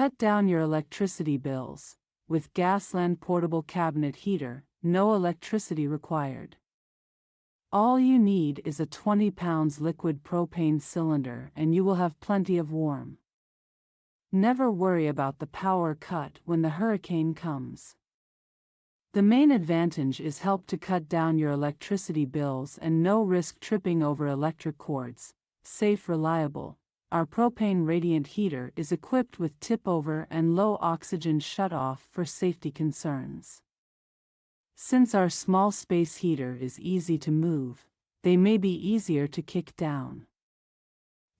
Cut down your electricity bills. With GASLAND Portable Cabinet Heater, no electricity required. All you need is a 20 pounds liquid propane cylinder and you will have plenty of warm. Never worry about the power cut when the hurricane comes. The main advantage is help to cut down your electricity bills and no risk tripping over electric cords. Safe, reliable. Our propane radiant heater is equipped with tip-over and low oxygen shut-off for safety concerns. Since our small space heater is easy to move, they may be easier to kick down.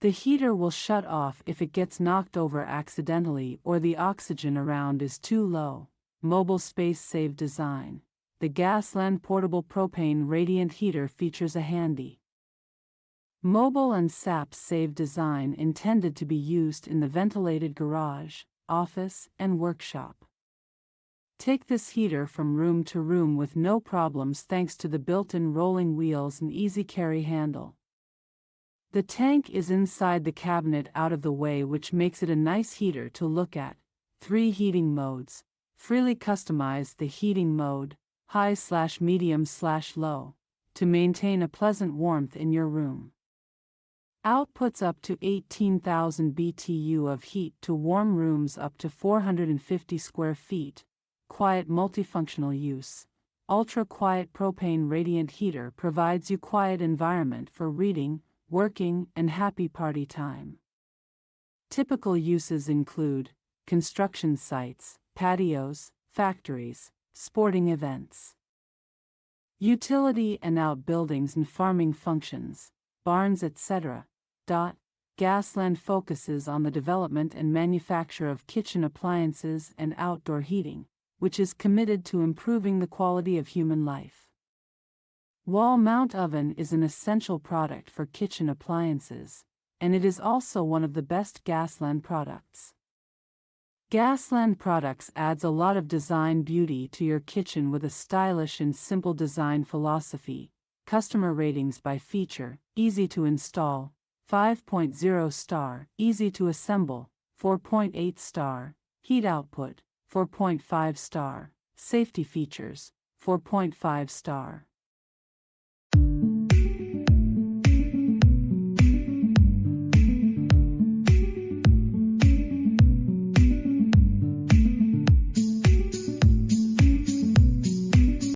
The heater will shut off if it gets knocked over accidentally or the oxygen around is too low. Mobile space-save design. The GASLAND Portable Propane Radiant Heater features a handy mobile and sap-safe design intended to be used in the ventilated garage, office, and workshop. Take this heater from room to room with no problems thanks to the built-in rolling wheels and easy carry handle. The tank is inside the cabinet out of the way, which makes it a nice heater to look at. 3 heating modes. Freely customize the heating mode, high/medium/low, to maintain a pleasant warmth in your room. Outputs up to 18,000 BTU of heat to warm rooms up to 450 square feet. Quiet multifunctional use. Ultra-quiet propane radiant heater provides you quiet environment for reading, working, and happy party time. Typical uses include construction sites, patios, factories, sporting events, utility and outbuildings and farming functions, barns, etc. GASLAND focuses on the development and manufacture of kitchen appliances and outdoor heating, which is committed to improving the quality of human life. Wall mount oven is an essential product for kitchen appliances, and it is also one of the best GASLAND products. GASLAND products adds a lot of design beauty to your kitchen with a stylish and simple design philosophy. Customer ratings by feature: easy to install, 5.0 star, easy to assemble, 4.8 star, heat output, 4.5 star, safety features, 4.5 star.